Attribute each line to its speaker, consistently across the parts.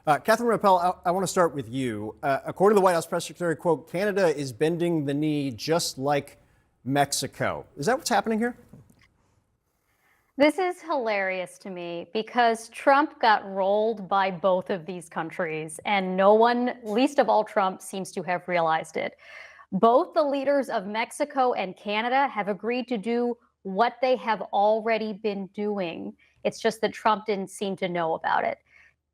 Speaker 1: Catherine Rampell, I want to start with you. According to the White House press secretary, quote, Canada is bending the knee just like Mexico. Is that what's happening here?
Speaker 2: This is hilarious to me because Trump got rolled by both of these countries, and no one, least of all Trump, seems to have realized it. Both the leaders of Mexico and Canada have agreed to do what they have already been doing. It's just that Trump didn't seem to know about it.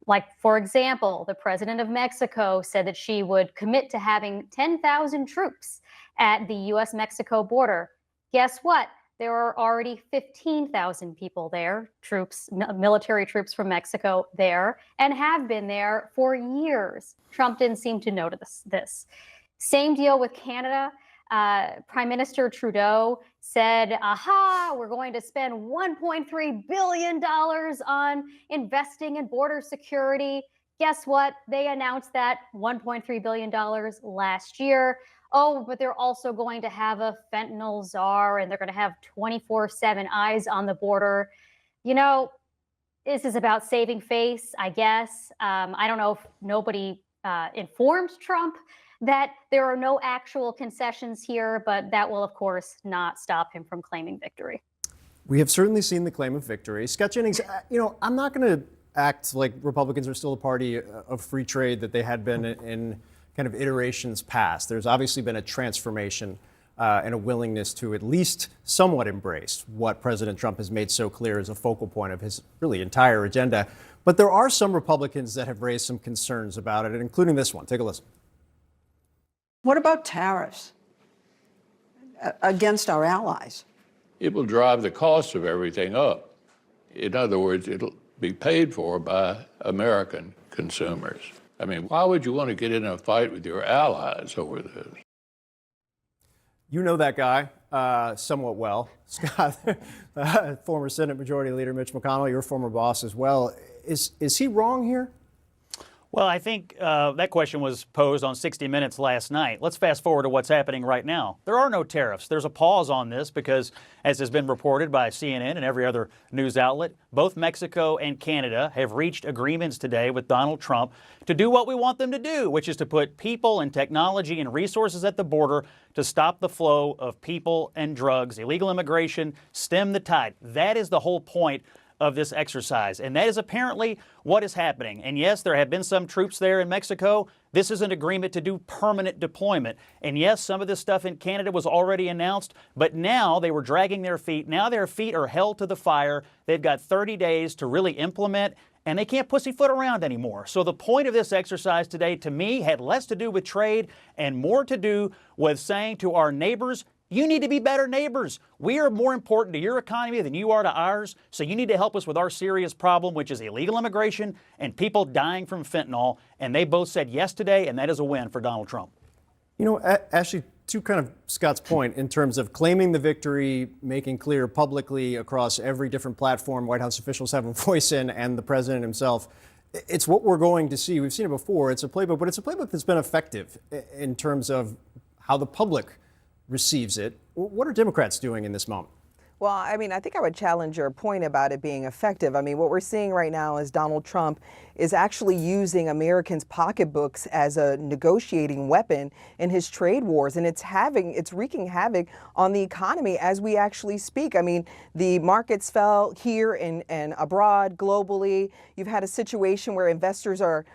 Speaker 2: Like, for example, the president of Mexico said that she would commit to having 10,000 troops at the US-Mexico border. Guess what? There are already 15,000 people there, troops, military troops from Mexico there, and have been there for years. Trump didn't seem to notice this. Same deal with Canada. Prime Minister Trudeau said, aha, we're going to spend $1.3 billion on investing in border security. Guess what? They announced that $1.3 billion last year. Oh, but they're also going to have a fentanyl czar, and they're going to have 24/7 eyes on the border. You know, this is about saving face, I guess. I don't know if nobody informed Trump that there are no actual concessions here, but that will, of course, not stop him from claiming victory.
Speaker 1: We have certainly seen the claim of victory. Scott Jennings, I'm not going to act like Republicans are still a party of free trade that they had been in kind of iterations past. There's obviously been a transformation and a willingness to at least somewhat embrace what President Trump has made so clear as a focal point of his really entire agenda. But there are some Republicans that have raised some concerns about it, including this one. Take a listen.
Speaker 3: What about tariffs against our allies?
Speaker 4: It will drive the cost of everything up. In other words, it'll be paid for by American consumers. I mean, why would you want to get in a fight with your allies over this?
Speaker 1: You know that guy somewhat well, Scott. Former Senate Majority Leader Mitch McConnell, your former boss as well. Is he wrong here?
Speaker 5: Well, I think that question was posed on 60 Minutes last night. Let's fast forward to what's happening right now. There are no tariffs. There's a pause on this because, as has been reported by CNN and every other news outlet, both Mexico and Canada have reached agreements today with Donald Trump to do what we want them to do, which is to put people and technology and resources at the border to stop the flow of people and drugs, illegal immigration, stem the tide. That is the whole point of this exercise. And that is apparently what is happening. And yes, there have been some troops there in Mexico. This is an agreement to do permanent deployment. And yes, some of this stuff in Canada was already announced, but now they were dragging their feet. Now their feet are held to the fire. They've got 30 days to really implement, and they can't pussyfoot around anymore. So the point of this exercise today, to me, had less to do with trade and more to do with saying to our neighbors, you need to be better neighbors. We are more important to your economy than you are to ours, so you need to help us with our serious problem, which is illegal immigration and people dying from fentanyl. And they both said yes today, and that is a win for Donald Trump.
Speaker 1: You know, Ashley, to kind of Scott's point, in terms of claiming the victory, making clear publicly across every different platform White House officials have a voice in, and the president himself, it's what we're going to see. We've seen it before. It's a playbook, but it's a playbook that's been effective in terms of how the public receives it. What are Democrats doing in this moment?
Speaker 6: Well, I mean, I think I would challenge your point about it being effective. I mean, what we're seeing right now is Donald Trump is actually using Americans' pocketbooks as a negotiating weapon in his trade wars, and it's wreaking havoc on the economy as we actually speak. I mean, the markets fell here and abroad globally. You've had a situation where investors are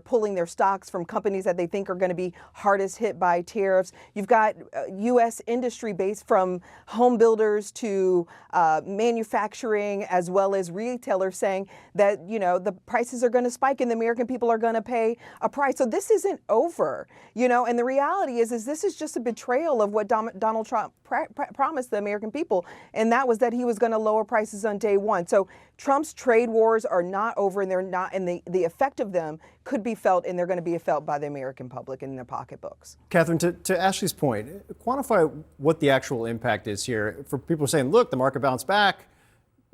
Speaker 6: pulling their stocks from companies that they think are going to be hardest hit by tariffs. You've got U.S. industry base from home builders to manufacturing, as well as retailers saying that, you know, the prices are going to spike and the American people are going to pay a price. So this isn't over, you know, and the reality is this is just a betrayal of what Donald Trump promised the American people, and that was that he was going to lower prices on day one. So Trump's trade wars are not over, and they're not, and the effect of them could be felt, and they're going to be felt by the American public in their pocketbooks.
Speaker 1: Catherine, to Ashley's point, quantify what the actual impact is here for people saying, look, the market bounced back,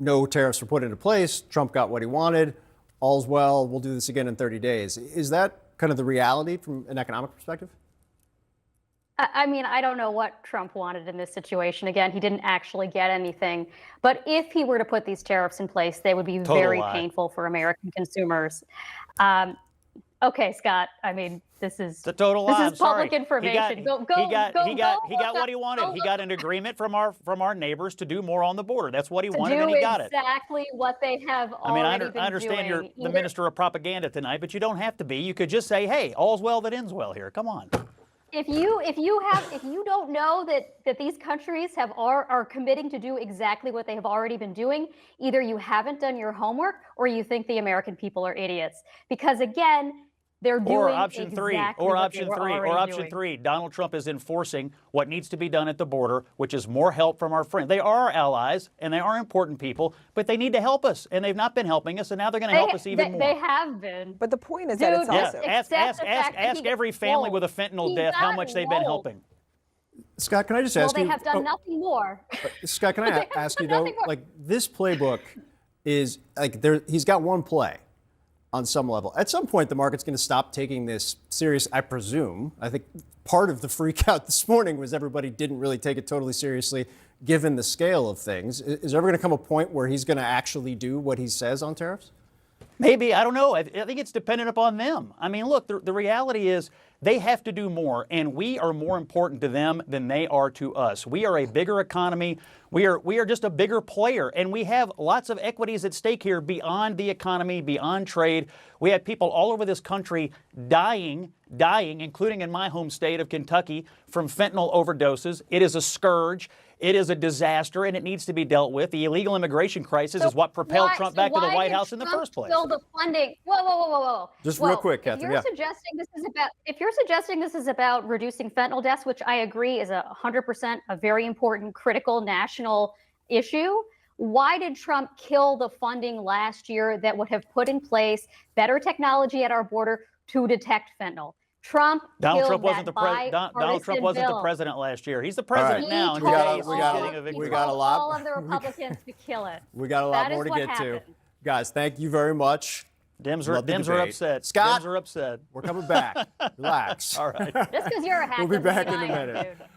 Speaker 1: no tariffs were put into place, Trump got what he wanted, all's well, we'll do this again in 30 days. Is that kind of the reality from an economic perspective?
Speaker 2: I mean, I don't know what Trump wanted in this situation. Again, he didn't actually get anything. But if he were to put these tariffs in place, they would be very painful for American consumers. Okay, Scott. I mean, this is
Speaker 5: It's a total lie. I'm sorry.
Speaker 2: public information.
Speaker 5: He
Speaker 2: Go,
Speaker 5: got
Speaker 2: look
Speaker 5: what he
Speaker 2: up-
Speaker 5: wanted.
Speaker 2: go
Speaker 5: He
Speaker 2: look
Speaker 5: got an agreement from our neighbors to do more on the border. That's what he wanted,
Speaker 2: do
Speaker 5: and he got it.
Speaker 2: exactly what they have
Speaker 5: I mean,
Speaker 2: already been
Speaker 5: I understand you're
Speaker 2: doing.
Speaker 5: the
Speaker 2: Either-
Speaker 5: minister of propaganda tonight, but you don't have to be. You could just say, "Hey, all's well that ends well." Here, come on.
Speaker 2: If you don't know that these countries are committing to do exactly what they have already been doing, either you haven't done your homework or you think the American people are idiots. Because again, they're doing
Speaker 5: Or option three,
Speaker 2: exactly
Speaker 5: or
Speaker 2: what
Speaker 5: option
Speaker 2: they were
Speaker 5: three, or
Speaker 2: already
Speaker 5: option
Speaker 2: doing.
Speaker 5: three. Donald Trump is enforcing what needs to be done at the border, which is more help from our friends. They are our allies, and they are important people, but they need to help us, and they've not been helping us, and now they're going to help us even more.
Speaker 2: They have been.
Speaker 6: But the point is that it's
Speaker 2: Dude,
Speaker 5: Yeah,
Speaker 6: also.
Speaker 5: ask every family with a fentanyl death how much they've been helping.
Speaker 1: Scott, can I just
Speaker 2: Well,
Speaker 1: ask
Speaker 2: they
Speaker 1: you?
Speaker 2: have done nothing more.
Speaker 1: Scott, can
Speaker 2: They
Speaker 1: I
Speaker 2: have
Speaker 1: ask you
Speaker 2: done
Speaker 1: though?
Speaker 2: nothing more.
Speaker 1: Like this playbook is like he's got one play on some level. At some point, the market's going to stop taking this serious, I presume. I think part of the freak out this morning was everybody didn't really take it totally seriously, given the scale of things. Is there ever going to come a point where he's going to actually do what he says on tariffs?
Speaker 5: Maybe, I don't know. I think it's dependent upon them. I mean, look, the reality is they have to do more, and we are more important to them than they are to us. We are a bigger economy. We are just a bigger player, and we have lots of equities at stake here beyond the economy, beyond trade. We have people all over this country dying, including in my home state of Kentucky, from fentanyl overdoses. It is a scourge. It is a disaster, and it needs to be dealt with. The illegal immigration crisis is what propelled Trump back to the White House in the first place.
Speaker 2: Still the funding. Whoa.
Speaker 1: Just real quick, Catherine,
Speaker 2: If you're
Speaker 1: yeah.
Speaker 2: suggesting this is about reducing fentanyl deaths, which I agree is 100% a very important, critical national issue, why did Trump kill the funding last year that would have put in place better technology at our border to detect fentanyl?
Speaker 5: Donald Trump
Speaker 2: wasn't
Speaker 5: the president last year. He's the president
Speaker 1: All right.
Speaker 5: now.
Speaker 2: He
Speaker 5: and
Speaker 2: told
Speaker 5: today he's
Speaker 1: we got-
Speaker 5: getting a victory.
Speaker 1: we got a lot-
Speaker 2: all of the Republicans to kill it.
Speaker 1: We got a lot
Speaker 2: That
Speaker 1: more
Speaker 2: is
Speaker 1: to
Speaker 2: what
Speaker 1: get to.
Speaker 2: happened.
Speaker 1: Guys, thank you very much.
Speaker 5: Dems
Speaker 1: Love the
Speaker 5: are
Speaker 1: debate.
Speaker 5: upset.
Speaker 1: Scott,
Speaker 5: Dems are upset.
Speaker 1: we're coming back. Relax.
Speaker 5: All right.
Speaker 2: Just because you're a hack
Speaker 1: We'll be
Speaker 2: doesn't
Speaker 1: back
Speaker 2: mean
Speaker 1: in a
Speaker 2: I am,
Speaker 1: minute.
Speaker 2: dude.